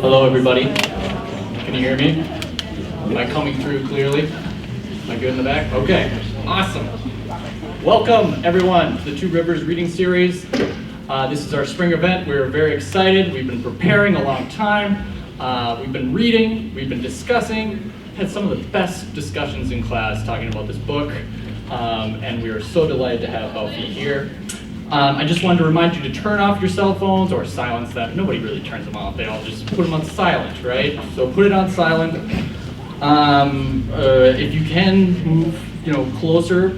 Hello, everybody. Can you hear me? Am I coming through clearly? Am I good in the back? Okay, awesome. Welcome, everyone, to the Two Rivers Reading Series. This is our spring event. We're very excited. We've been preparing a long time. We've been reading, we've been discussing, had some of the best discussions in class talking about this book, and we are so delighted to have Bao Phi here. I just wanted to remind you to turn off your cell phones or silence them. Nobody really turns them off. They all just put them on silent, right? So put it on silent. If you can move, closer.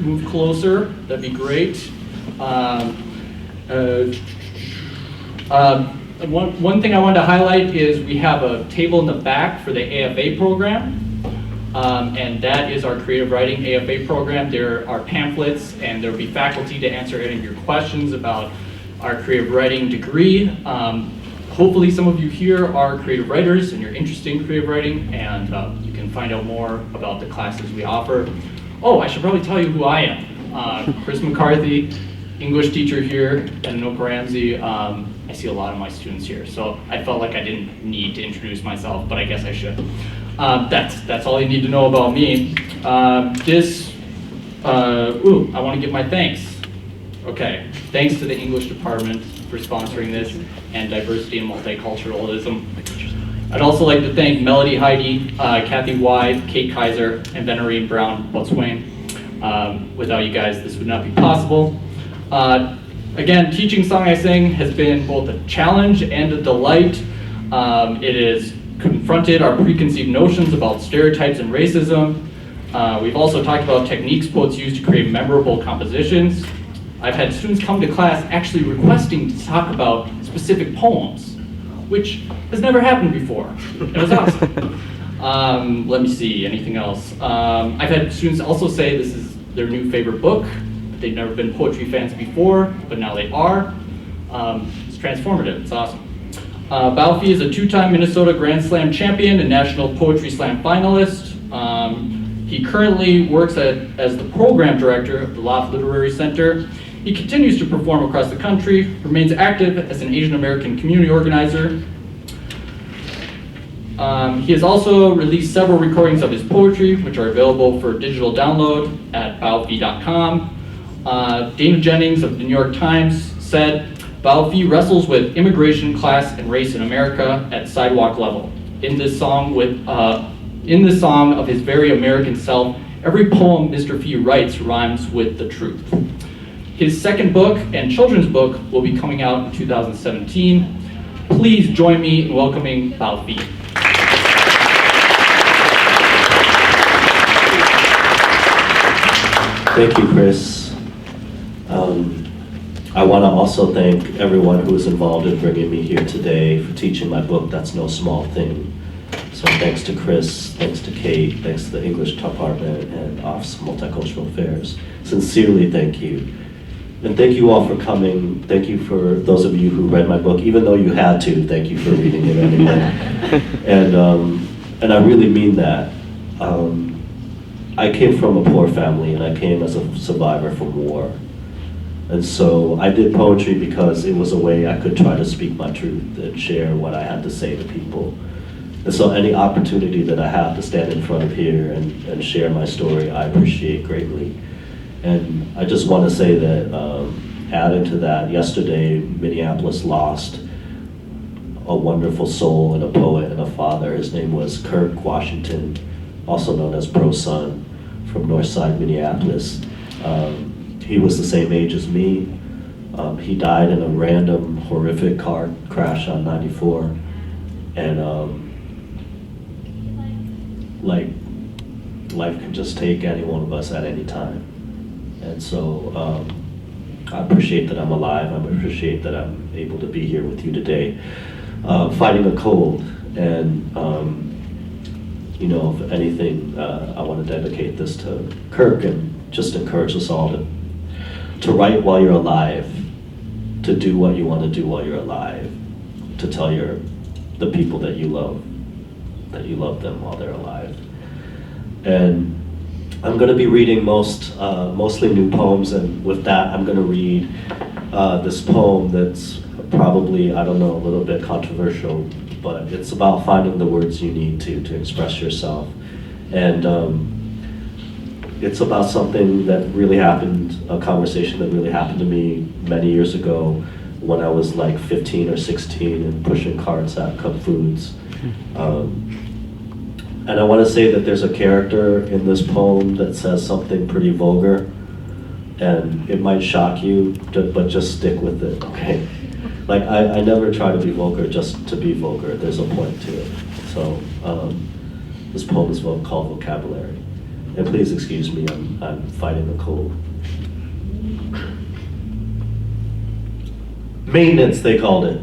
That'd be great. One thing I wanted to highlight is we have a table in the back for the AFA program. And that is our creative writing AFA program. There are pamphlets and there will be faculty to answer any of your questions about our creative writing degree. Hopefully some of you here are creative writers and you're interested in creative writing, and you can find out more about the classes we offer. Oh, I should probably tell you who I am. Chris McCarthy, English teacher here at Anoka Ramsey. I see a lot of my students here, so I felt like I didn't need to introduce myself, but I guess I should. That's all you need to know about me. I want to give my thanks. Okay, thanks to the English department for sponsoring this, and diversity and multiculturalism. I'd also like to thank Melody Heidi, Kathy Wide, Kate Kaiser, and Venerine Brown Botswain. Without you guys, this would not be possible. Again, teaching Song I Sing has been both a challenge and a delight. It has confronted our preconceived notions about stereotypes and racism. We've also talked about techniques poets use to create memorable compositions. I've had students come to class actually requesting to talk about specific poems, which has never happened before. It was awesome. Let me see, anything else? I've had students also say this is their new favorite book. They've never been poetry fans before, but now they are. It's transformative, it's awesome. Bao Phi is a two-time Minnesota Grand Slam champion and National Poetry Slam finalist. He currently works as the program director of the Loft Literary Center. He continues to perform across the country, remains active as an Asian American community organizer. He has also released several recordings of his poetry, which are available for digital download at baophi.com. Dana Jennings of the New York Times said, Bao Phi wrestles with immigration, class, and race in America at sidewalk level. In this song of his very American self, every poem Mr. Phi writes rhymes with the truth. His second book and children's book will be coming out in 2017. Please join me in welcoming Bao Phi. Thank you, Chris. I want to also thank everyone who was involved in bringing me here today for teaching my book. That's no small thing. So thanks to Chris, thanks to Kate, thanks to the English department and Office of Multicultural Affairs. Sincerely, thank you. And thank you all for coming. Thank you for those of you who read my book, even though you had to. Thank you for reading it anyway. And I really mean that. I came from a poor family, and I came as a survivor from war. And so I did poetry because it was a way I could try to speak my truth and share what I had to say to people. And so any opportunity that I have to stand in front of here and share my story, I appreciate greatly. And I just want to say that, adding to that, yesterday Minneapolis lost a wonderful soul and a poet and a father. His name was Kirk Washington, also known as Pro Son, from Northside Minneapolis. He was the same age as me. He died in a random, horrific car crash on 94. And life can just take any one of us at any time. And so I appreciate that I'm alive. I appreciate that I'm able to be here with you today, fighting a cold. And if anything, I want to dedicate this to Kirk and just encourage us all to write while you're alive, to do what you want to do while you're alive, to tell the people that you love them while they're alive. And I'm going to be reading mostly new poems, and with that I'm going to read this poem that's probably, I don't know, a little bit controversial but it's about finding the words you need to express yourself. And it's about something that really happened, a conversation that really happened to me many years ago when I was like 15 or 16 and pushing carts at Cub Foods. And I want to say that there's a character in this poem that says something pretty vulgar, and it might shock you, but just stick with it, okay? Like, I never try to be vulgar just to be vulgar. There's a point to it. So, this poem is called Vocabulary. And please excuse me, I'm fighting a cold. Maintenance, they called it.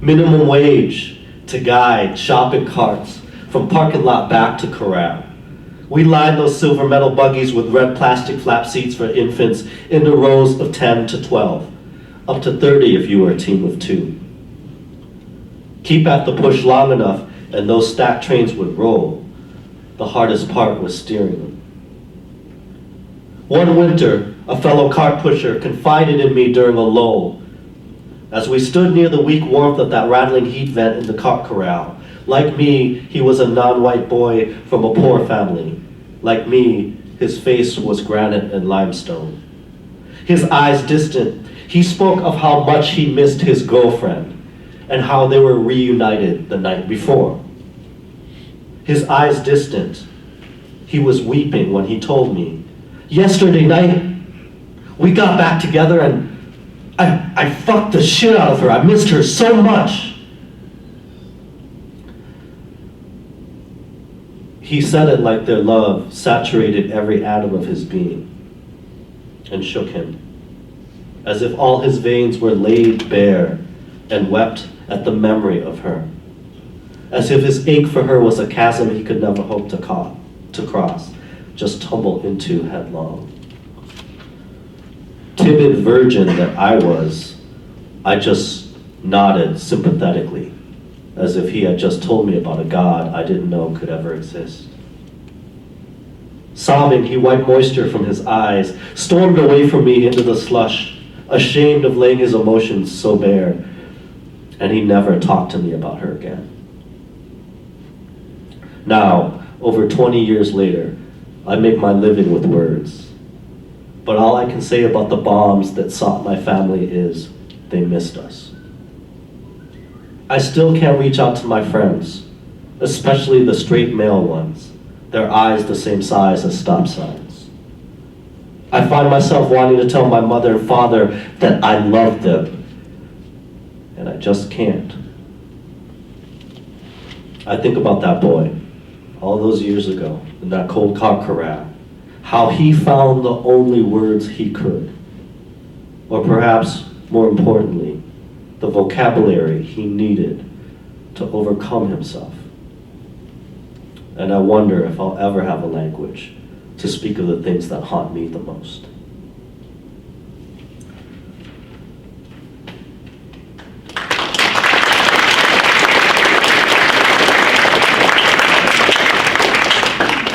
Minimum wage to guide shopping carts from parking lot back to corral. We lined those silver metal buggies with red plastic flap seats for infants into rows of 10 to 12, up to 30 if you were a team of 2. Keep at the push long enough and those stacked trains would roll. The hardest part was steering them. One winter, a fellow cart pusher confided in me during a lull. As we stood near the weak warmth of that rattling heat vent in the cart corral, like me, he was a non-white boy from a poor family. Like me, his face was granite and limestone. His eyes distant, he spoke of how much he missed his girlfriend and how they were reunited the night before. His eyes distant, he was weeping when he told me, yesterday night, we got back together and I fucked the shit out of her. I missed her so much. He said it like their love saturated every atom of his being and shook him, as if all his veins were laid bare and wept at the memory of her, as if his ache for her was a chasm he could never hope to cross, just tumble into headlong. Timid virgin that I was, I just nodded sympathetically, as if he had just told me about a God I didn't know could ever exist. Sobbing, he wiped moisture from his eyes, stormed away from me into the slush, ashamed of laying his emotions so bare, and he never talked to me about her again. Now, over 20 years later, I make my living with words. But all I can say about the bombs that sought my family is, they missed us. I still can't reach out to my friends, especially the straight male ones, their eyes the same size as stop signs. I find myself wanting to tell my mother and father that I love them, and I just can't. I think about that boy, all those years ago, in that cold cart corral, how he found the only words he could, or perhaps more importantly, the vocabulary he needed to overcome himself. And I wonder if I'll ever have a language to speak of the things that haunt me the most.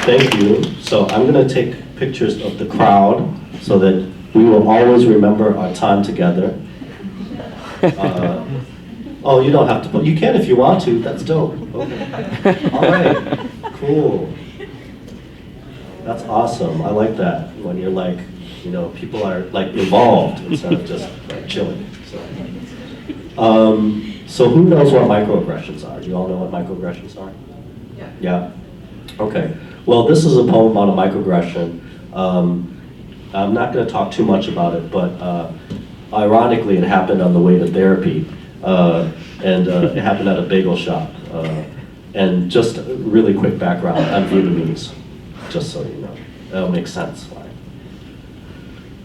Thank you. So I'm going to take pictures of the crowd so that we will always remember our time together. Oh, you don't have to, but you can if you want to. That's dope. Okay. All right. Cool. That's awesome. I like that when you're like, you know, people are like involved instead of just like chilling. So who knows what microaggressions are? You all know what microaggressions are? Yeah. Yeah. Okay. Well, this is a poem about a microaggression. I'm not going to talk too much about it, but ironically, it happened on the way to therapy, and it happened at a bagel shop. And just a really quick background, I'm Vietnamese, just so you know. That'll make sense why.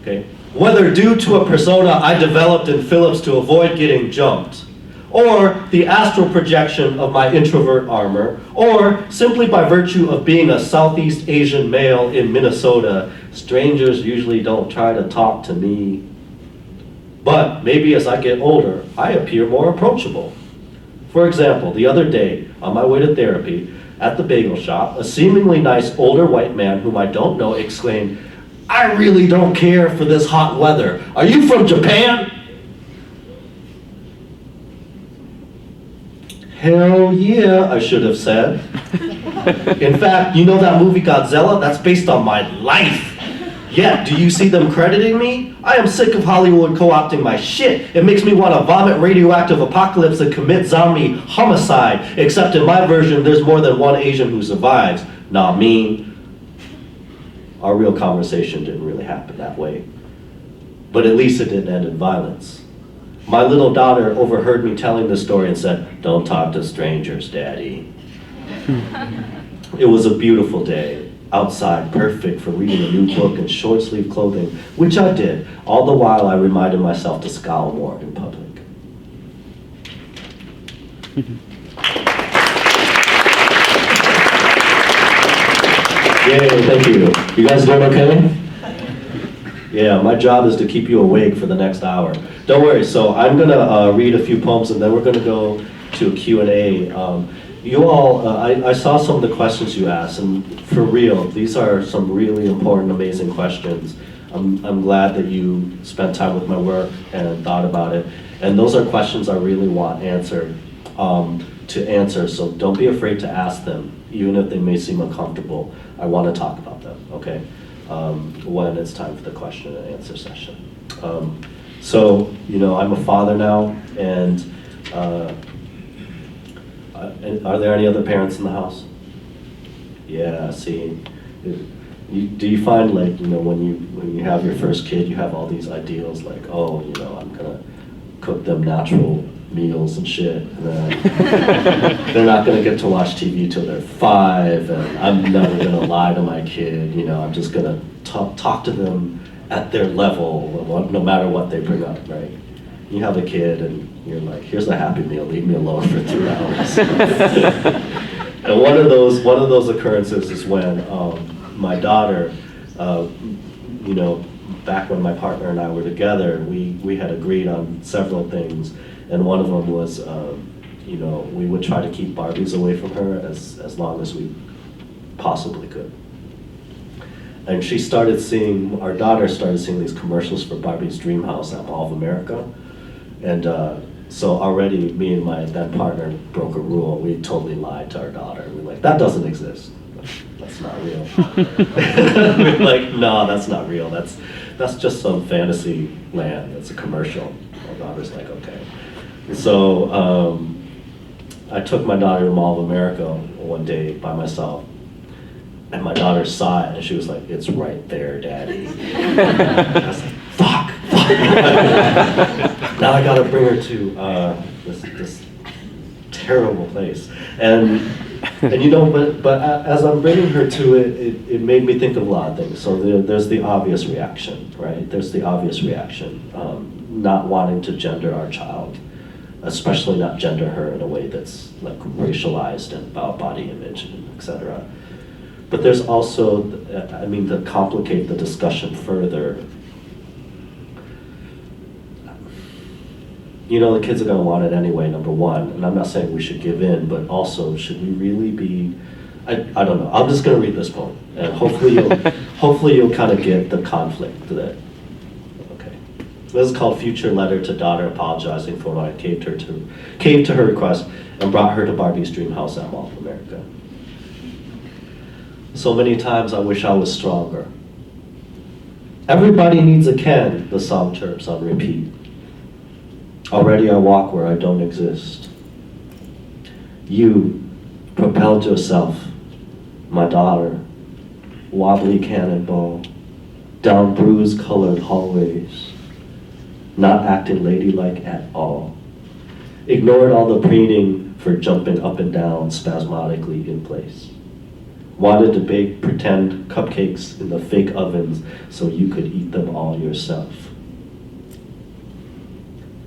Okay. Whether due to a persona I developed in Phillips to avoid getting jumped, or the astral projection of my introvert armor, or simply by virtue of being a Southeast Asian male in Minnesota, strangers usually don't try to talk to me. But maybe as I get older, I appear more approachable. For example, the other day, on my way to therapy, at the bagel shop, a seemingly nice older white man whom I don't know exclaimed, "I really don't care for this hot weather. Are you from Japan?" Hell yeah, I should have said. In fact, you know that movie Godzilla? That's based on my life. Yeah, do you see them crediting me? I am sick of Hollywood co-opting my shit. It makes me want to vomit radioactive apocalypse and commit zombie homicide. Except in my version, there's more than one Asian who survives. Nah, mean. Our real conversation didn't really happen that way. But at least it didn't end in violence. My little daughter overheard me telling this story and said, "Don't talk to strangers, Daddy." It was a beautiful day, outside, perfect for reading a new book in short sleeve clothing, which I did, all the while I reminded myself to scowl more in public. Yay, thank you. You guys doing okay? Yeah, my job is to keep you awake for the next hour. Don't worry, so I'm gonna read a few poems and then we're gonna go to a Q&A. You all, I saw some of the questions you asked, and for real, these are some really important, amazing questions. I'm glad that you spent time with my work and thought about it. And those are questions I really want answered, to answer, so don't be afraid to ask them, even if they may seem uncomfortable. I want to talk about them, okay? When it's time for the question and answer session. So, you know, I'm a father now, and are there any other parents in the house? Yeah, see, do you find, like, you know, when you have your first kid, you have all these ideals like, oh, you know, I'm gonna cook them natural meals and shit, and then they're not gonna get to watch TV till they're 5, and I'm never gonna lie to my kid, you know, I'm just gonna talk to them at their level, no matter what they bring up, right? You have a kid and you're like, here's a Happy Meal, leave me alone for 2 hours. And one of those occurrences is when my daughter, you know, back when my partner and I were together, we had agreed on several things, and one of them was, you know, we would try to keep Barbies away from her as long as we possibly could. And our daughter started seeing these commercials for Barbie's Dream House at Mall of America. And so already me and my then partner broke a rule. We totally lied to our daughter. We're like, that doesn't exist. That's not real. We're like, no, that's not real. That's just some fantasy land. It's a commercial. My daughter's like, okay. So I took my daughter to Mall of America one day by myself. And my daughter saw it and she was like, it's right there, Daddy. I was like, fuck. Now I gotta bring her to this terrible place. And you know, but as I'm bringing her to it, it made me think of a lot of things. So there's the obvious reaction, right? There's the obvious reaction, not wanting to gender our child, especially not gender her in a way that's like racialized and about body image and et cetera. But there's also, I mean, to complicate the discussion further, you know, the kids are gonna want it anyway, number one, and I'm not saying we should give in, but also, should we really be, I don't know, I'm just gonna read this poem, and hopefully you'll kind of get the conflict that, okay. This is called Future Letter to Daughter Apologizing for when I caved to her request and brought her to Barbie's Dream House at Mall of America. So many times I wish I was stronger. Everybody needs a Ken, the song chirps on repeat. Already I walk where I don't exist. You propelled yourself, my daughter, wobbly cannonball, down bruise-colored hallways, not acting ladylike at all. Ignored all the preening for jumping up and down spasmodically in place. Wanted to bake pretend cupcakes in the fake ovens so you could eat them all yourself.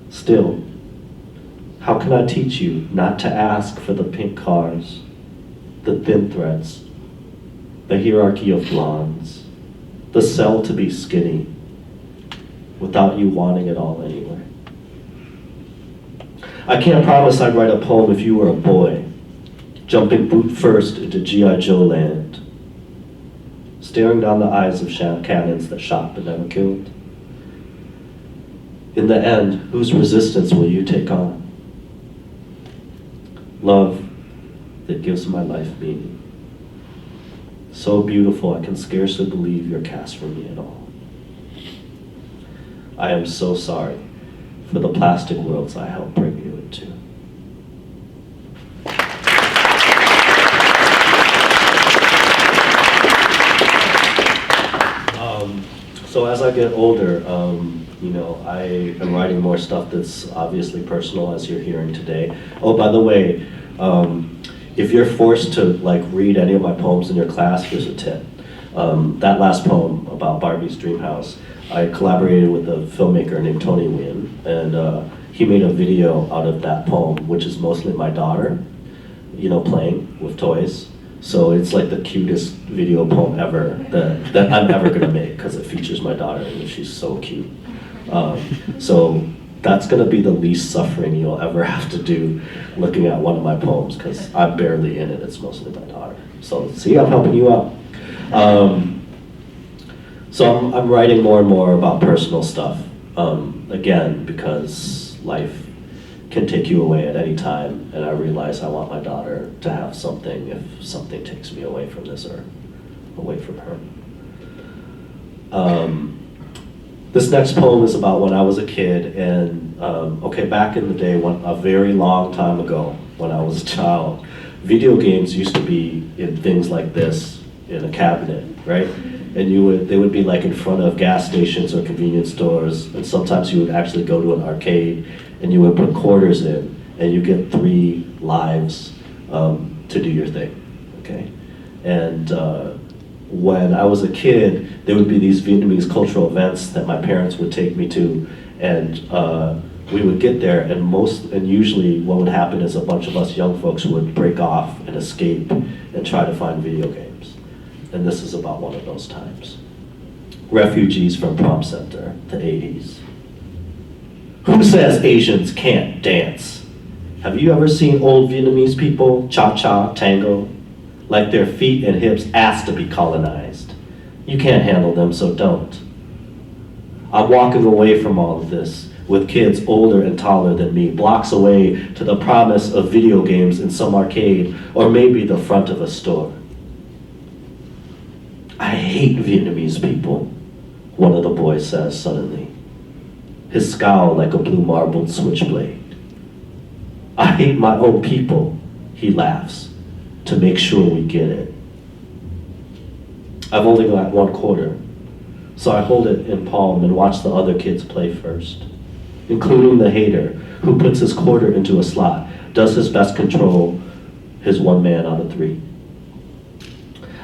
Still, how can I teach you not to ask for the pink cars, the thin threads, the hierarchy of blondes, the cell to be skinny, without you wanting it all anyway? I can't promise I'd write a poem if you were a boy, jumping boot first into G.I. Joe land, staring down the eyes of cannons that shot but never killed. In the end, whose resistance will you take on? love that gives my life meaning. So beautiful, I can scarcely believe you're cast from me at all. I am so sorry for the plastic worlds I helped bring you into. So as I get older, I am writing more stuff that's obviously personal, as you're hearing today. Oh, by the way, if you're forced to read any of my poems in your class, here's a tip. That last poem about Barbie's dream house, I collaborated with a filmmaker named Tony Wynn, and he made a video out of that poem, which is mostly my daughter, playing with toys. So it's like the cutest video poem ever that I'm ever gonna make, because it features my daughter and she's so cute. So that's gonna be the least suffering you'll ever have to do looking at one of my poems, because I'm barely in it, it's mostly my daughter. So see, I'm helping you out. So I'm writing more and more about personal stuff, again, because life can take you away at any time, and I realize I want my daughter to have something if something takes me away from this or away from her. This next poem is about when I was a kid, and back in the day, a very long time ago, when I was a child, video games used to be in things like this in a cabinet, right? And they would be in front of gas stations or convenience stores, and sometimes you would actually go to an arcade and you would put quarters in, and you get 3 lives to do your thing, okay? And when I was a kid, there would be these Vietnamese cultural events that my parents would take me to, and we would get there, and usually what would happen is a bunch of us young folks would break off and escape and try to find video games. And this is about one of those times. Refugees from Prom Center, the 80s. Who says Asians can't dance? Have you ever seen old Vietnamese people cha-cha, tango? Like their feet and hips asked to be colonized. You can't handle them, so don't. I'm walking away from all of this with kids older and taller than me, blocks away to the promise of video games in some arcade or maybe the front of a store. I hate Vietnamese people, one of the boys says suddenly, his scowl like a blue marbled switchblade. I hate my own people, he laughs, to make sure we get it. I've only got 1 quarter, so I hold it in palm and watch the other kids play first, including the hater who puts his quarter into a slot, does his best control his 1 man out of 3.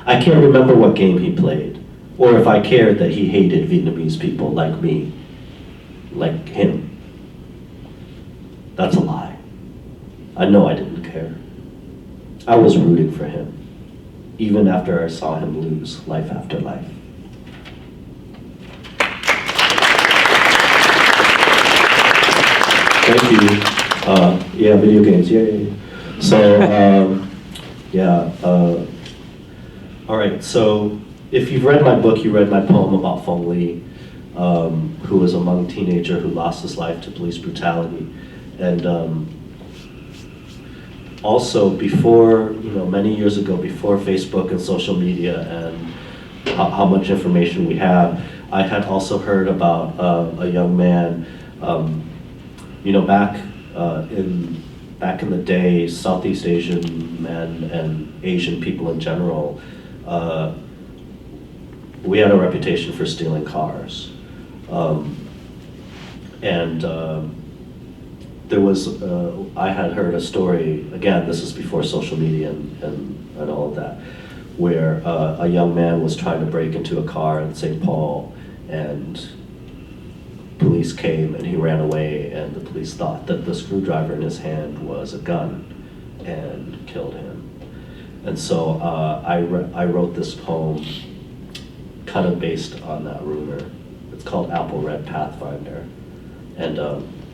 I can't remember what game he played, or if I cared that he hated Vietnamese people like me, like him. That's a lie. I know I didn't care. I was rooting for him, even after I saw him lose life after life. Thank you. Yeah, video games, yay. So, all right, so if you've read my book, you read my poem about Fong Lee, who was a Hmong teenager who lost his life to police brutality. And also before, many years ago, before Facebook and social media and how much information we have, I had also heard about a young man, back in the day, Southeast Asian men and Asian people in general, we had a reputation for stealing cars. There was, I had heard a story, again, this is before social media and all of that, where a young man was trying to break into a car in St. Paul, and police came and he ran away, and the police thought that the screwdriver in his hand was a gun and killed him. And so I wrote this poem kind of based on that rumor. It's called Apple Red Pathfinder. And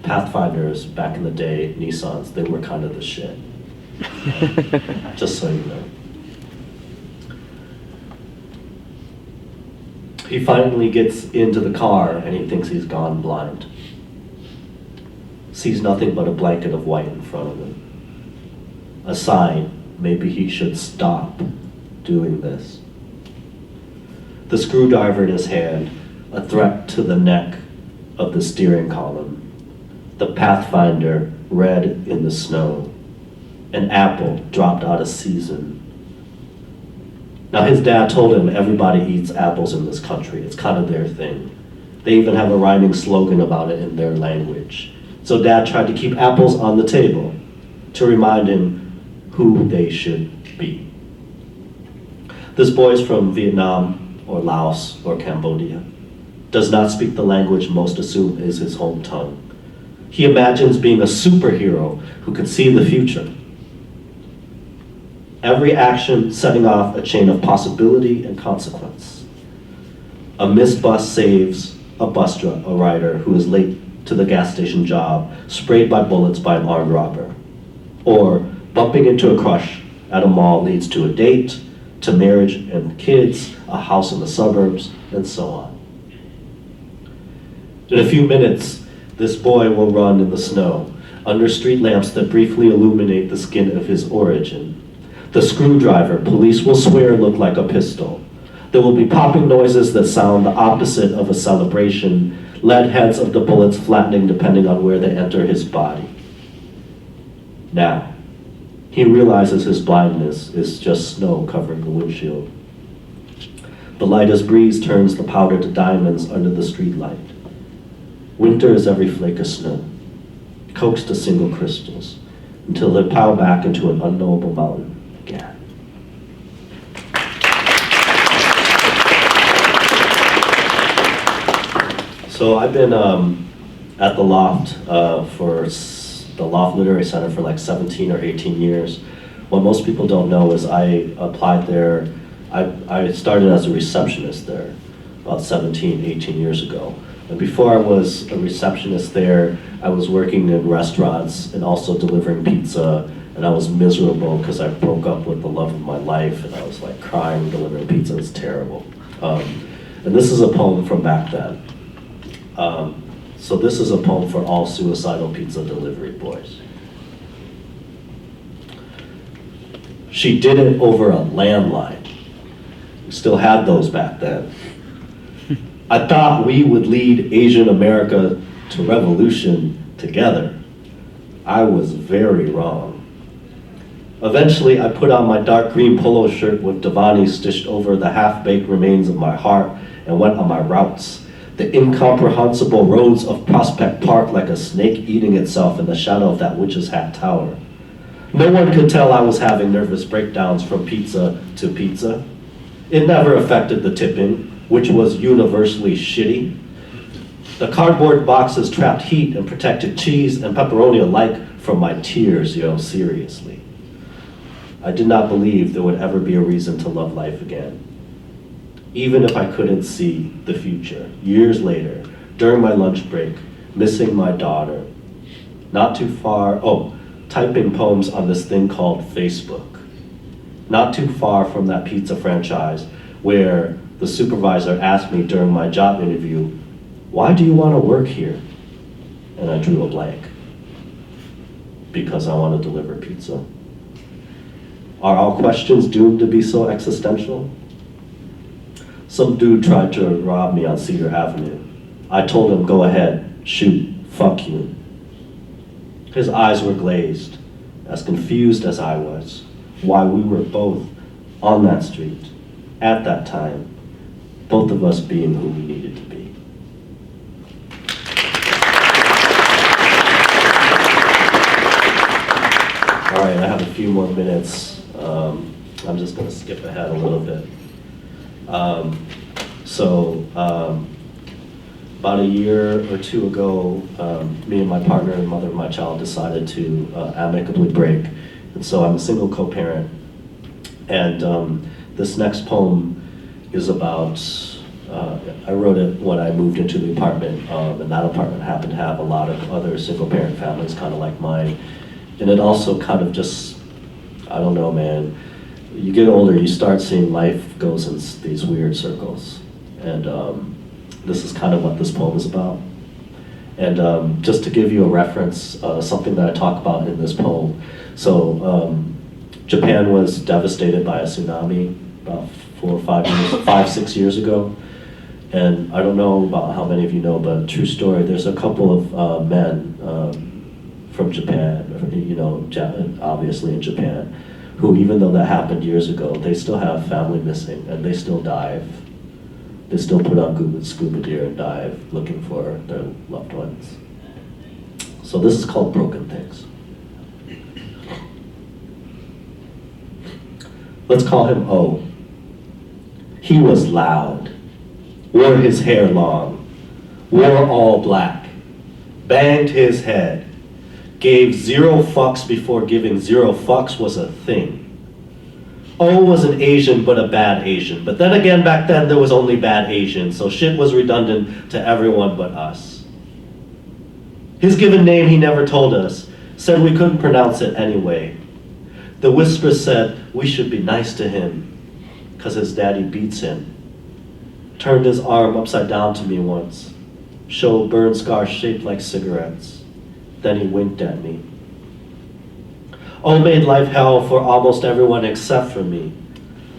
Pathfinders, back in the day, Nissans, they were kind of the shit. Just so you know. He finally gets into the car and he thinks he's gone blind. Sees nothing but a blanket of white in front of him. a sign maybe he should stop doing this. The screwdriver in his hand, a threat to the neck of the steering column. The Pathfinder red in the snow. An apple dropped out of season. Now his dad told him everybody eats apples in this country. It's kind of their thing. They even have a rhyming slogan about it in their language. So Dad tried to keep apples on the table to remind him who they should be. This boy is from Vietnam or Laos or Cambodia. Does not speak the language most assume is his home tongue. He imagines being a superhero who can see the future. Every action setting off a chain of possibility and consequence. A missed bus saves a rider who is late to the gas station job, sprayed by bullets by an armed robber. Or bumping into a crush at a mall leads to a date, to marriage and kids, a house in the suburbs, and so on. In a few minutes, this boy will run in the snow, under street lamps that briefly illuminate the skin of his origin. The screwdriver, police will swear, looked like a pistol. There will be popping noises that sound the opposite of a celebration, lead heads of the bullets flattening depending on where they enter his body. Now, he realizes his blindness is just snow covering the windshield. The lightest breeze turns the powder to diamonds under the street light. Winter is every flake of snow, coaxed to single crystals, until they pile back into an unknowable mountain again. So I've been at the Loft the Loft Literary Center for like 17 or 18 years. What most people don't know is I applied there, I started as a receptionist there about 17, 18 years ago. And before I was a receptionist there, I was working in restaurants and also delivering pizza, and I was miserable because I broke up with the love of my life, and I was like crying delivering pizza. It's terrible. And this is a poem from back then. So this is a poem for all suicidal pizza delivery boys. She did it over a landline. We still had those back then. I thought we would lead Asian America to revolution together. I was very wrong. Eventually, I put on my dark green polo shirt with Devani stitched over the half-baked remains of my heart and went on my routes. The incomprehensible roads of Prospect Park like a snake eating itself in the shadow of that witch's hat tower. No one could tell I was having nervous breakdowns from pizza to pizza. It never affected the tipping, which was universally shitty. The cardboard boxes trapped heat and protected cheese and pepperoni alike from my tears, seriously. I did not believe there would ever be a reason to love life again. Even if I couldn't see the future. Years later, during my lunch break, missing my daughter, not too far, typing poems on this thing called Facebook. Not too far from that pizza franchise where the supervisor asked me during my job interview, "Why do you want to work here?" And I drew a blank. Because I want to deliver pizza. Are all questions doomed to be so existential? Some dude tried to rob me on Cedar Avenue. I told him, "Go ahead, shoot, fuck you." His eyes were glazed, as confused as I was, why we were both on that street, at that time, both of us being who we needed to be. All right, I have a few more minutes. I'm just gonna skip ahead a little bit. About a year or two ago, me and my partner and mother of my child decided to amicably break. And so I'm a single co-parent. And this next poem is about, I wrote it when I moved into the apartment, and that apartment happened to have a lot of other single parent families kind of like mine. And it also kind of just, I don't know, man, you get older, you start seeing life goes in these weird circles. And this is kind of what this poem is about. And just to give you a reference, something that I talk about in this poem. So Japan was devastated by a tsunami about 6 years ago. And I don't know about how many of you know, but true story, there's a couple of men from Japan, obviously in Japan, who even though that happened years ago, they still have family missing and they still dive. They still put on scuba gear and dive looking for their loved ones. So this is called Broken Things. Let's call him O. He was loud, wore his hair long, wore all black, banged his head, gave 0 fucks before giving 0 fucks was a thing. O was an Asian, but a bad Asian. But then again, back then there was only bad Asians, so shit was redundant to everyone but us. His given name he never told us, said we couldn't pronounce it anyway. The whisper said we should be nice to him, 'cause his daddy beats him. Turned his arm upside down to me once, showed burn scars shaped like cigarettes. Then he winked at me. O made life hell for almost everyone except for me.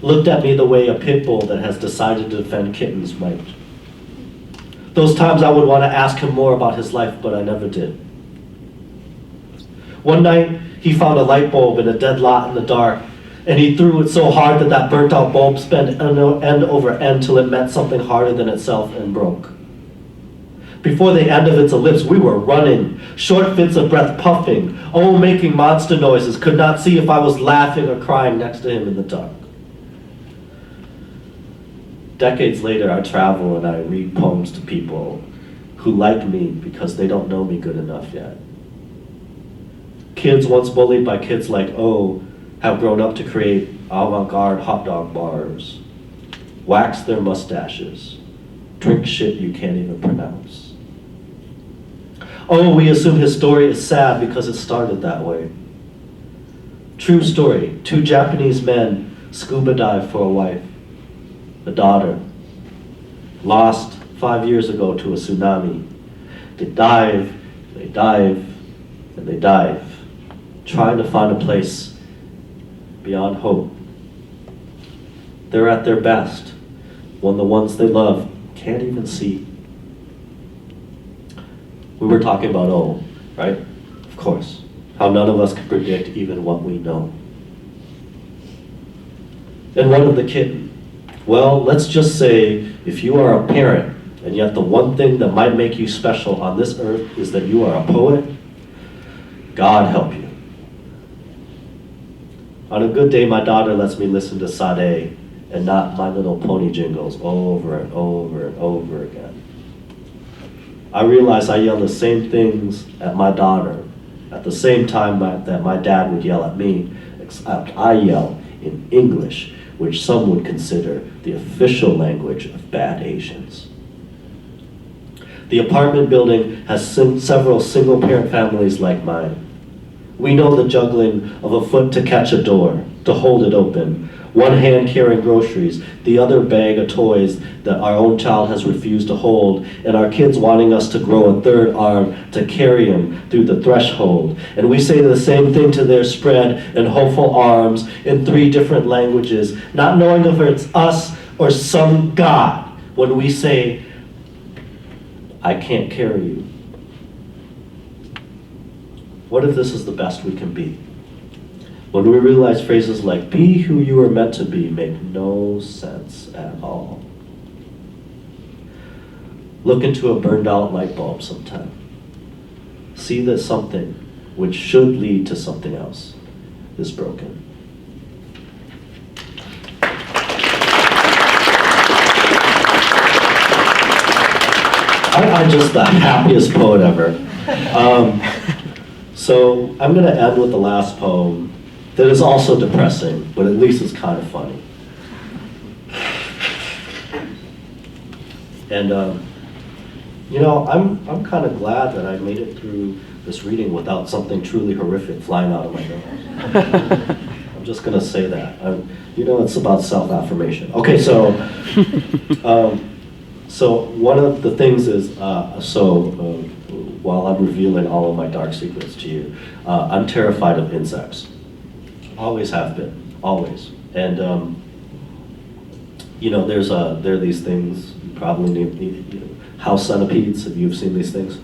Looked at me the way a pit bull that has decided to defend kittens might. Those times I would want to ask him more about his life, but I never did. One night, he found a light bulb in a dead lot in the dark, and he threw it so hard that that burnt out bulb spun end over end till it met something harder than itself and broke. Before the end of its ellipse, we were running, short fits of breath puffing, oh, making monster noises, could not see if I was laughing or crying next to him in the dark. Decades later, I travel and I read poems to people who like me because they don't know me good enough yet. Kids once bullied by kids like O have grown up to create avant-garde hot dog bars, wax their mustaches, drink shit you can't even pronounce. Oh, we assume his story is sad because it started that way. True story, 2 Japanese men scuba dive for a wife, a daughter, lost 5 years ago to a tsunami. They dive, and they dive, trying to find a place beyond hope. They're at their best when the ones they love can't even see. We were talking about O, right? Of course. How none of us can predict even what we know. And what of the kitten? Well, let's just say if you are a parent, and yet the one thing that might make you special on this earth is that you are a poet, God help you. On a good day, my daughter lets me listen to Sade and not My Little Pony jingles over and over and over again. I realize I yell the same things at my daughter at the same time that my dad would yell at me, except I yell in English, which some would consider the official language of bad Asians. The apartment building has several single-parent families like mine. We know the juggling of a foot to catch a door, to hold it open, one hand carrying groceries, the other bag of toys that our own child has refused to hold, and our kids wanting us to grow a third arm to carry him through the threshold. And we say the same thing to their spread and hopeful arms in 3 different languages, not knowing if it's us or some God when we say, I can't carry you. What if this is the best we can be? When we realize phrases like, be who you are meant to be, make no sense at all. Look into a burned out light bulb sometime. See that something which should lead to something else is broken. I'm just the happiest poet ever. So I'm going to end with the last poem that is also depressing, but at least it's kind of funny. And I'm kind of glad that I made it through this reading without something truly horrific flying out of my nose. I'm just going to say that. It's about self-affirmation. Okay, so so one of the things is, while I'm revealing all of my dark secrets to you, I'm terrified of insects. Always have been, always. And you know, there are these things, you probably need house centipedes. Have you seen these things?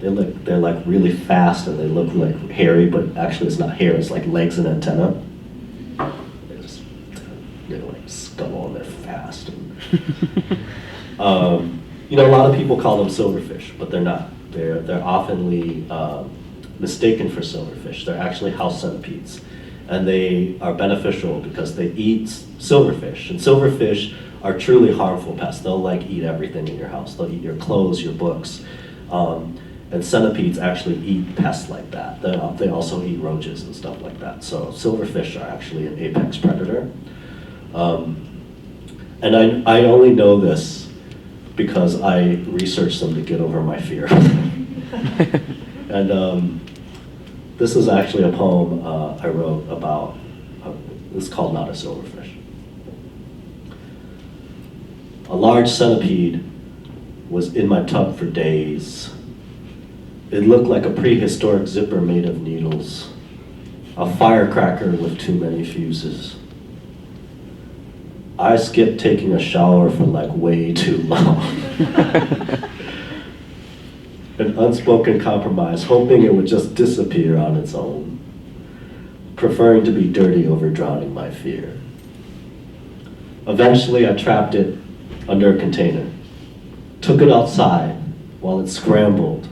They're like really fast and they look like hairy, but actually it's not hair, it's like legs and antenna. They're like scuttle and they're fast. You know, a lot of people call them silverfish, but they're not. They're oftenly mistaken for silverfish. They're actually house centipedes. And they are beneficial because they eat silverfish. And silverfish are truly harmful pests. They'll like eat everything in your house. They'll eat your clothes, your books. And centipedes actually eat pests like that. They also eat roaches and stuff like that. So silverfish are actually an apex predator. And I only know this because I researched them to get over my fear. And this is actually a poem I wrote about, it's called Not a Silverfish. A large centipede was in my tub for days. It looked like a prehistoric zipper made of needles, a firecracker with too many fuses. I skipped taking a shower for like way too long. An unspoken compromise, hoping it would just disappear on its own, preferring to be dirty over drowning my fear. Eventually, I trapped it under a container, took it outside while it scrambled,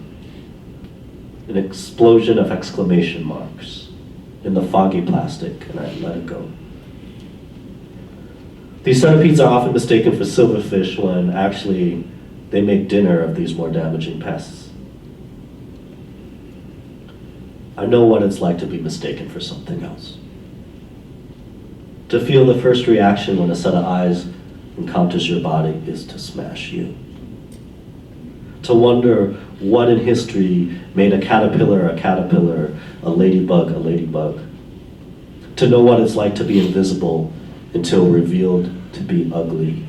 an explosion of exclamation marks in the foggy plastic, and I let it go. These centipedes are often mistaken for silverfish when actually they make dinner of these more damaging pests. I know what it's like to be mistaken for something else. To feel the first reaction when a set of eyes encounters your body is to smash you. To wonder what in history made a caterpillar, a ladybug, a ladybug. To know what it's like to be invisible until revealed to be ugly.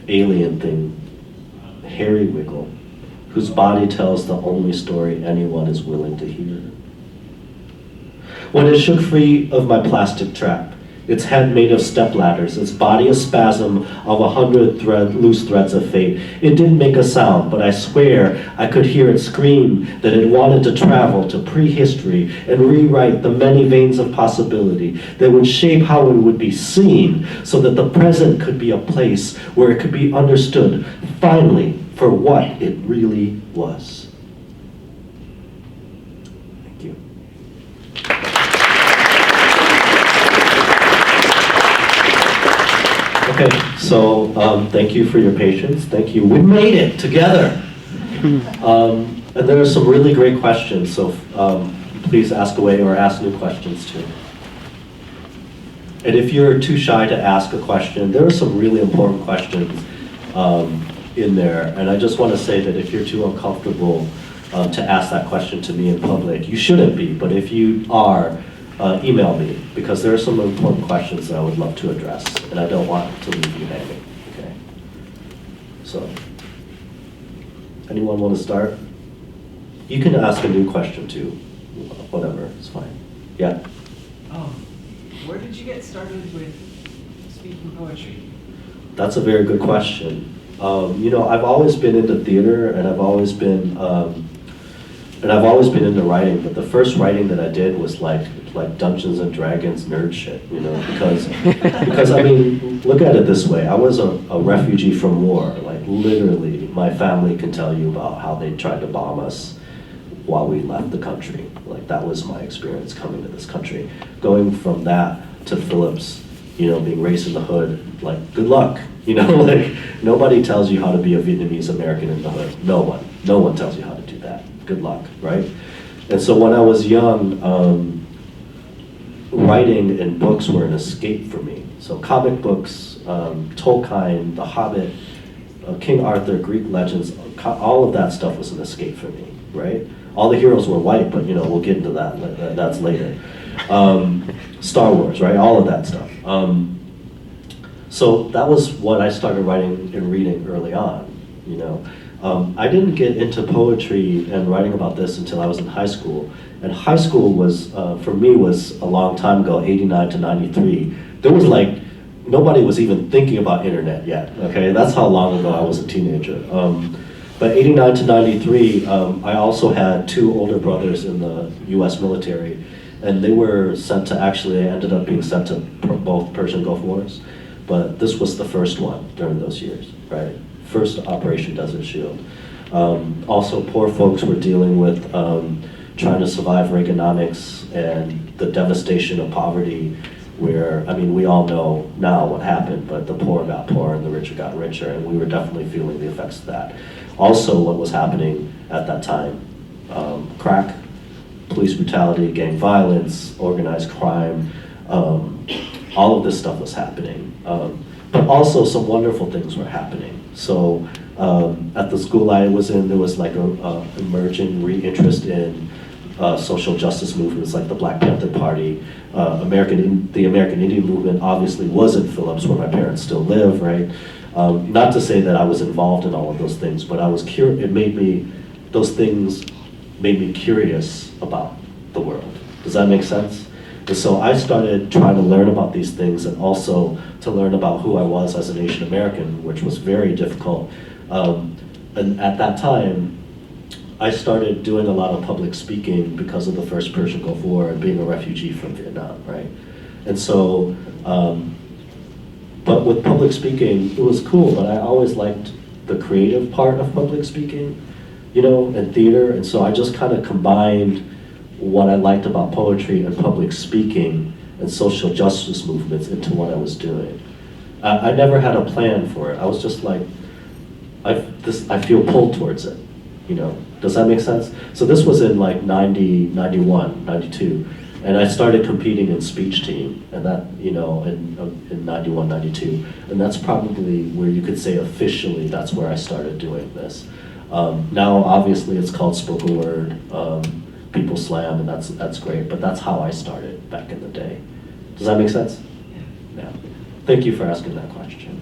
Alien thing, hairy wiggle, whose body tells the only story anyone is willing to hear. When it shook free of my plastic trap, its head made of stepladders, its body a spasm of 100 loose threads of fate. It didn't make a sound, but I swear I could hear it scream that it wanted to travel to prehistory and rewrite the many veins of possibility that would shape how it would be seen so that the present could be a place where it could be understood, finally, for what it really was. Thank you. Okay, so thank you for your patience. Thank you. We made it together. And there are some really great questions, so please ask away or ask new questions too. And if you're too shy to ask a question, there are some really important questions in there. And I just want to say that if you're too uncomfortable to ask that question to me in public, you shouldn't be, but if you are, email me, because there are some important questions that I would love to address, and I don't want to leave you hanging, okay? So, anyone want to start? You can ask a new question too, whatever, it's fine. Yeah? Where did you get started with speaking poetry? That's a very good question. You know, I've always been into theater, and I've always been into writing, but the first writing that I did was like Dungeons and Dragons nerd shit, you know, because I mean, look at it this way. I was a refugee from war. Like literally, my family can tell you about how they tried to bomb us while we left the country. Like that was my experience coming to this country. Going from that to Phillips, you know, being raised in the hood, like good luck. You know, like nobody tells you how to be a Vietnamese American in the hood. No one tells you how to do that. Good luck, right? And so when I was young, writing and books were an escape for me. So comic books, Tolkien, The Hobbit, King Arthur, Greek legends, all of that stuff was an escape for me, right? All the heroes were white, but you know, we'll get into that, that's later. Star Wars, right? All of that stuff. So that was what I started writing and reading early on. you know. I didn't get into poetry and writing about this until I was in high school. And high school was, for me, was a long time ago, 89 to 93. There was like, nobody was even thinking about internet yet, okay? That's how long ago I was a teenager. But 89 to 93, I also had two older brothers in the US military, and they were sent to, actually, they ended up being sent to both Persian Gulf Wars, but this was the first one during those years, right? First Operation Desert Shield. Also, poor folks were dealing with trying to survive Reaganomics and the devastation of poverty, where, I mean, we all know now what happened, but the poor got poorer and the richer got richer, and we were definitely feeling the effects of that. Also, what was happening at that time, crack, police brutality, gang violence, organized crime, all of this stuff was happening. But also some wonderful things were happening. So at the school I was in, there was like a emerging re-interest in social justice movements like the Black Panther Party. The American Indian movement obviously was in Phillips, where my parents still live, right? Not to say that I was involved in all of those things, but I was those things made me curious about the world. Does that make sense? And so I started trying to learn about these things, and also to learn about who I was as an Asian American, which was very difficult. And at that time, I started doing a lot of public speaking because of the first Persian Gulf War and being a refugee from Vietnam, right? And so, but with public speaking, it was cool, but I always liked the creative part of public speaking, you know, and theater. And so I just kind of combined what I liked about poetry and public speaking and social justice movements into what I was doing. I never had a plan for it. I was just like, I feel pulled towards it, you know. Does that make sense? So this was in like 90, 91, 92. And I started competing in speech team, and that, you know, in 91, 92. And that's probably where you could say officially that's where I started doing this. Now, obviously, it's called spoken word, people slam, and that's great, but that's how I started back in the day. Does that make sense? Yeah. Thank you for asking that question.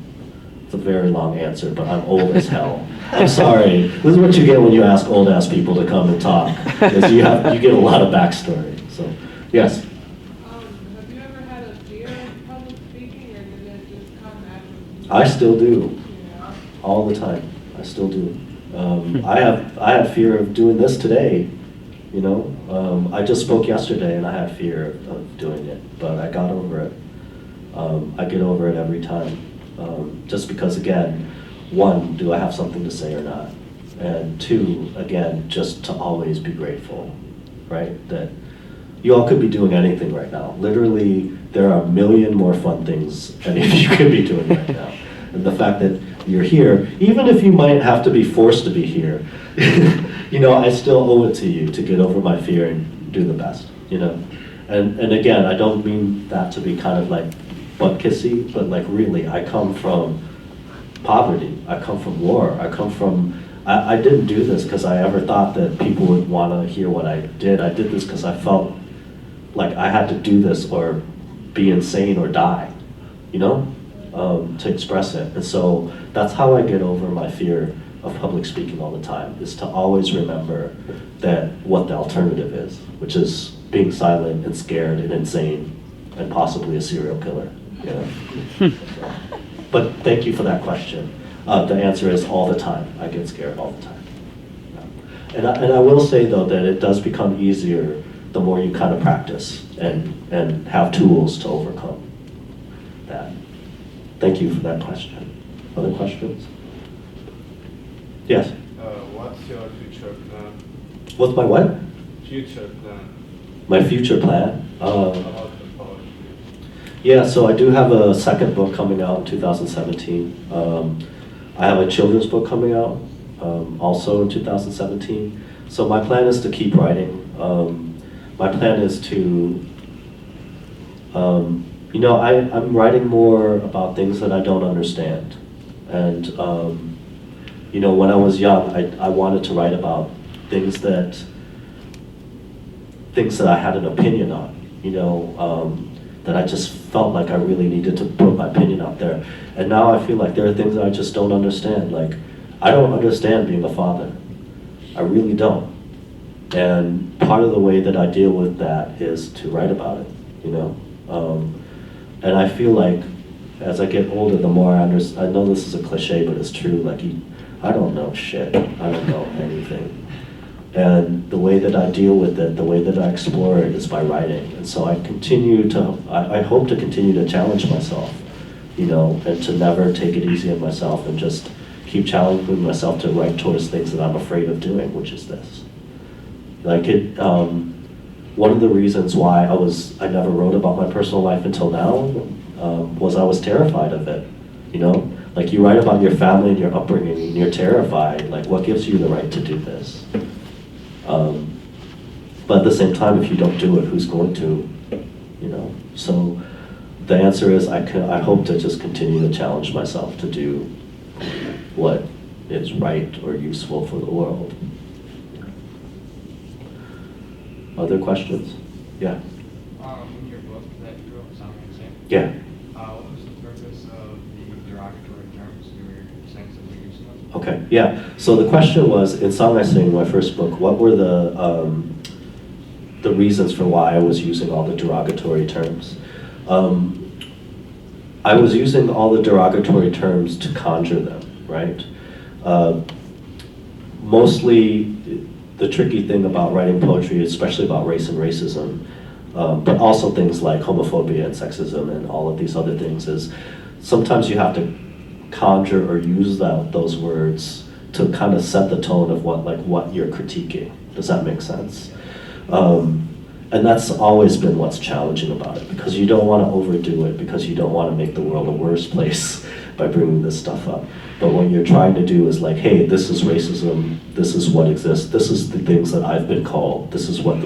It's a very long answer, but I'm old as hell. I'm sorry. This is what you get when you ask old-ass people to come and talk, is you get a lot of backstory. So, yes? Have you ever had a fear of public speaking, or did it just come naturally? I still do. Yeah. All the time. I still do. I have fear of doing this today, you know. I just spoke yesterday and I had fear of doing it, but I got over it. I get over it every time. Just because, again, one, do I have something to say or not? And two, again, just to always be grateful, right? That you all could be doing anything right now. Literally, there are a million more fun things any of you could be doing right now. And the fact that you're here, even if you might have to be forced to be here, you know, I still owe it to you to get over my fear and do the best, you know? And again, I don't mean that to be kind of like butt kissy, but like really, I come from poverty. I come from war. I didn't do this because I ever thought that people would want to hear what I did. I did this because I felt like I had to do this or be insane or die, you know, to express it. And so that's how I get over my fear of public speaking all the time, is to always remember that what the alternative is, which is being silent and scared and insane and possibly a serial killer, you know. But thank you for that question. The answer is all the time. I get scared all the time. And I will say, though, that it does become easier the more you kind of practice and have tools to overcome that. Thank you for that question. Other questions? Yes? What's your future plan? What's my what? Future plan My future plan? about the poetry? Yeah, so I do have a second book coming out in 2017. I have a children's book coming out also in 2017. So my plan is to keep writing. My plan is to, you know, I'm writing more about things that I don't understand. And, you know, when I was young, I wanted to write about things that I had an opinion on, you know, that I just felt like I really needed to put my opinion out there. And now I feel like there are things that I just don't understand. Like, I don't understand being a father. I really don't. And part of the way that I deal with that is to write about it, you know? And I feel like as I get older, the more I understand, I know this is a cliche, but it's true, like I don't know shit. I don't know anything. And the way that I deal with it, the way that I explore it is by writing. And so I hope to continue to challenge myself, you know, and to never take it easy on myself and just keep challenging myself to write towards things that I'm afraid of doing, which is this. Like one of the reasons why I never wrote about my personal life until now was I was terrified of it, you know? Like you write about your family and your upbringing and you're terrified, like what gives you the right to do this? But at the same time, if you don't do it, who's going to, you know? So the answer is I hope to just continue to challenge myself to do what is right or useful for the world. Other questions? Yeah. In your book that you wrote, Song and Sing, Yeah. what was the purpose of the derogatory terms you were extensively using them? Okay, yeah. So the question was, in Song I Sing, my first book, what were the reasons for why I was using all the derogatory terms? I was using all the derogatory terms to conjure them, right? Mostly, the tricky thing about writing poetry, especially about race and racism, but also things like homophobia and sexism and all of these other things, is sometimes you have to conjure or use those words to kind of set the tone of what you're critiquing. Does that make sense? And that's always been what's challenging about it, because you don't want to overdo it, because you don't want to make the world a worse place by bringing this stuff up. But what you're trying to do is like, hey, this is racism, this is what exists, this is the things that I've been called, this is what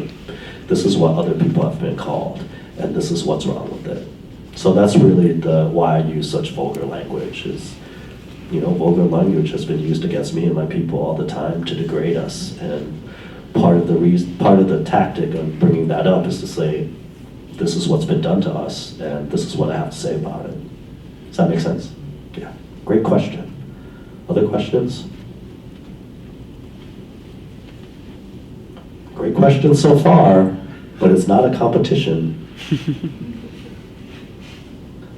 other people have been called, and this is what's wrong with it. So that's really why I use such vulgar language. Is, you know, vulgar language has been used against me and my people all the time to degrade us, and part of the tactic of bringing that up is to say, this is what's been done to us, and this is what I have to say about it. Does that make sense? Yeah. Great question. Other questions? Great question so far, but it's not a competition.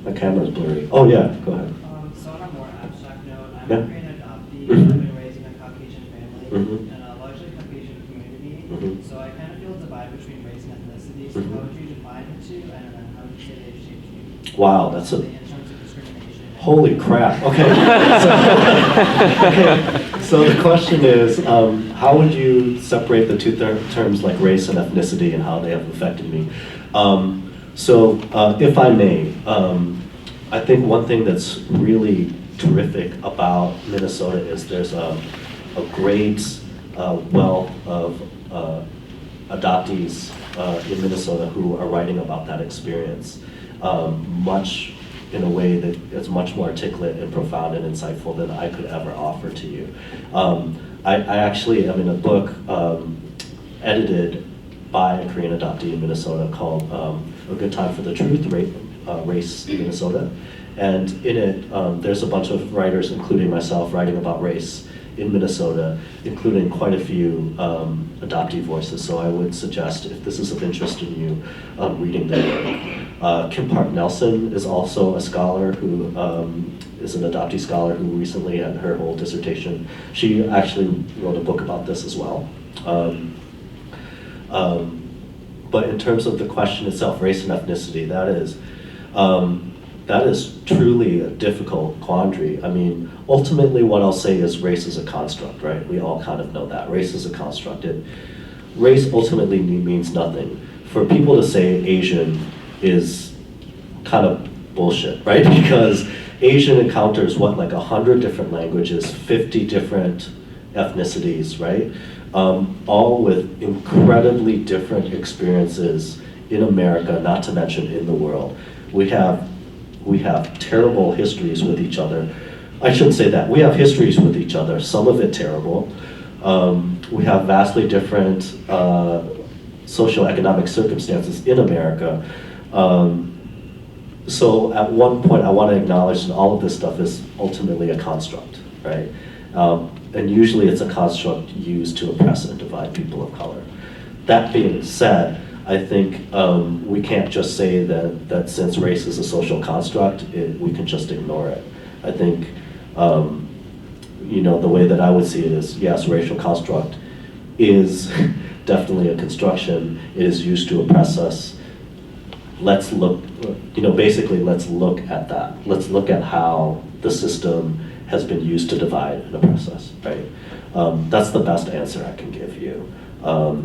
My camera's blurry. Oh yeah, go ahead. So on a more abstract note, I'm Yeah. a Korean adoptee. Mhm. I've been raised in a Caucasian family Mhm. and a largely Caucasian community. Mhm. So I kind of feel a divide between race and ethnicity. So Mhm. how would you define the two, and then how would you say they've shaped you? Wow, that's a In terms of discrimination. holy crap. Okay. So the question is, how would you separate the two terms like race and ethnicity and how they have affected me? If I may, I think one thing that's really terrific about Minnesota is there's a great wealth of adoptees in Minnesota who are writing about that experience, much in a way that is much more articulate and profound and insightful than I could ever offer to you. I actually am in a book edited by a Korean adoptee in Minnesota called A Good Time for the Truth, Race in Minnesota. And in it, there's a bunch of writers, including myself, writing about race in Minnesota, including quite a few adoptee voices. So I would suggest, if this is of interest in you, reading their work. Kim Park Nelson is also a scholar who is an adoptee scholar who recently had her whole dissertation. She actually wrote a book about this as well. But in terms of the question itself, race and ethnicity, that is truly a difficult quandary. I mean, ultimately what I'll say is race is a construct, right? We all kind of know that. Race is a construct. Race ultimately means nothing. For people to say Asian is kind of bullshit, right? Because Asian encounters, like 100 different languages, 50 different ethnicities, right? All with incredibly different experiences in America, not to mention in the world. We have terrible histories with each other. I shouldn't say that. We have histories with each other, some of it terrible. We have vastly different socioeconomic circumstances in America. So at one point, I want to acknowledge that all of this stuff is ultimately a construct, right? And usually it's a construct used to oppress and divide people of color. That being said, I think we can't just say that since race is a social construct, we can just ignore it. I think, the way that I would see it is, yes, racial construct is definitely a construction. It is used to oppress us. Let's look, basically let's look at that. Let's look at how the system has been used to divide and oppress us, right? That's the best answer I can give you. I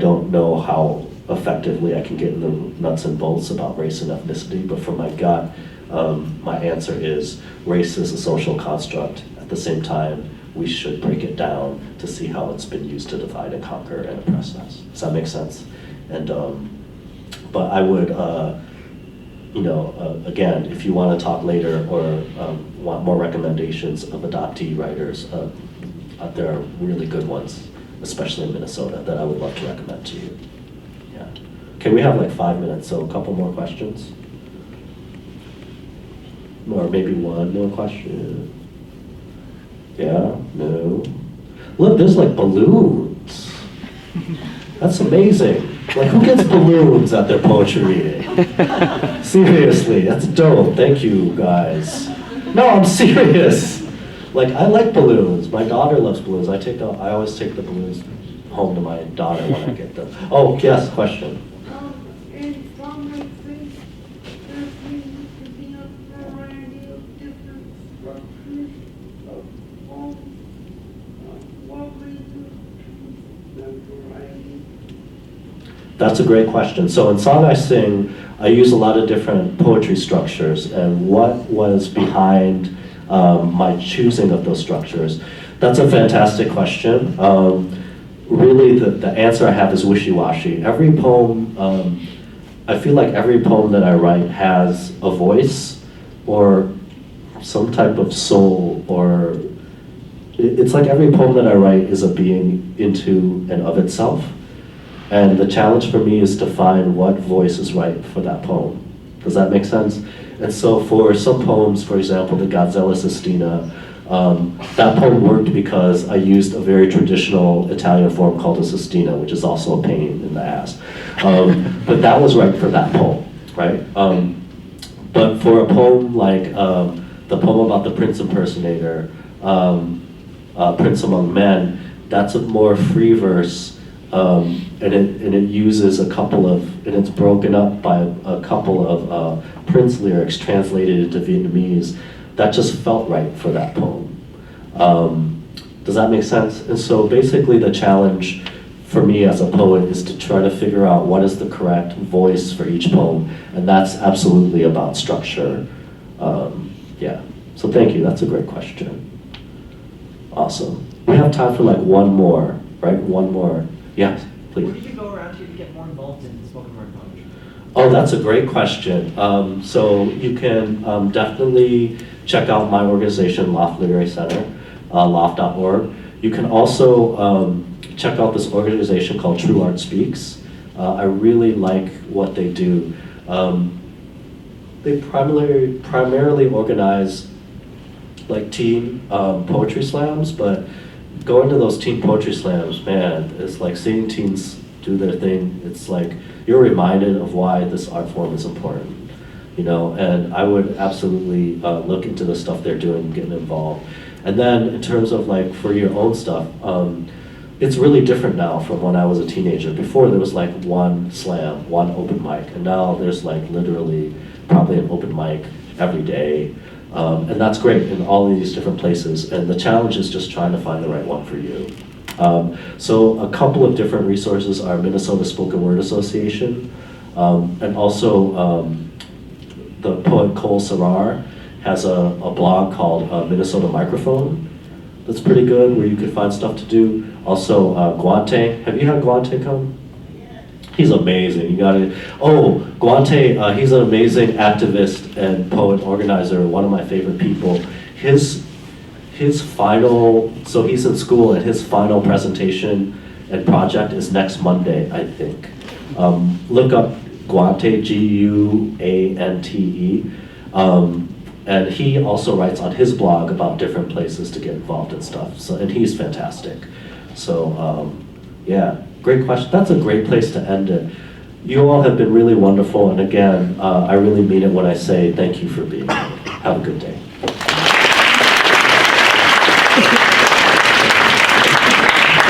don't know how effectively I can get in the nuts and bolts about race and ethnicity, but from my gut, my answer is race is a social construct. At the same time, we should break it down to see how it's been used to divide and conquer and oppress us. Does that make sense? And but I would, again, if you want to talk later or want more recommendations of adoptee writers, there are really good ones, especially in Minnesota, that I would love to recommend to you. Yeah. Okay, we have like 5 minutes, so a couple more questions. Or maybe one more question. Yeah, no. Look, there's like balloons. That's amazing. Like, who gets balloons at their poetry reading? Seriously, that's dope. Thank you, guys. No, I'm serious. Like, I like balloons. My daughter loves balloons. I always take the balloons home to my daughter when I get them. Oh, yes, question. In some races, there seems to be a variety of different structures of homes. What reasons that variety? That's a great question. So in Song I Sing, I use a lot of different poetry structures, and what was behind my choosing of those structures? That's a fantastic question. Really, the answer I have is wishy-washy. Every poem, I feel like every poem that I write has a voice or some type of soul, or it's like every poem that I write is a being into and of itself. And the challenge for me is to find what voice is right for that poem. Does that make sense? And so for some poems, for example, the Gazzella Sistina, that poem worked because I used a very traditional Italian form called a sestina, which is also a pain in the ass. But that was right for that poem, right? But for a poem like the poem about the Prince impersonator, Prince Among Men, that's a more free verse. And it uses and it's broken up by a couple of Prince lyrics translated into Vietnamese that just felt right for that poem. Does that make sense? And so basically the challenge for me as a poet is to try to figure out what is the correct voice for each poem, and that's absolutely about structure. Yeah, so thank you, that's a great question. Awesome. We have time for like one more, right? One more. Yes, please. Where did you go around here to get more involved in spoken word poetry? Oh, that's a great question. So you can definitely check out my organization, Loft Literary Center, loft.org. You can also check out this organization called True Art Speaks. I really like what they do. They primarily organize like teen poetry slams, but going to those teen poetry slams, man, it's like seeing teens do their thing. It's like you're reminded of why this art form is important, and I would absolutely look into the stuff they're doing, getting involved. And then in terms of like for your own stuff, it's really different now from when I was a teenager. Before there was like one slam, one open mic, and now there's like literally probably an open mic every day. And that's great in all of these different places. And the challenge is just trying to find the right one for you. So a couple of different resources are Minnesota Spoken Word Association, and also the poet Cole Sarar has a blog called Minnesota Microphone. That's pretty good, where you can find stuff to do. Also Guante, have you had Guante come? He's amazing. You got it. Oh, Guante, he's an amazing activist and poet organizer, one of my favorite people. His final, so he's in school, and his final presentation and project is next Monday, I think. Look up Guante, Guante. And he also writes on his blog about different places to get involved and stuff. So, and he's fantastic. So, yeah, great question. That's a great place to end it. You all have been really wonderful, and again, I really mean it when I say thank you for being here. Have a good day.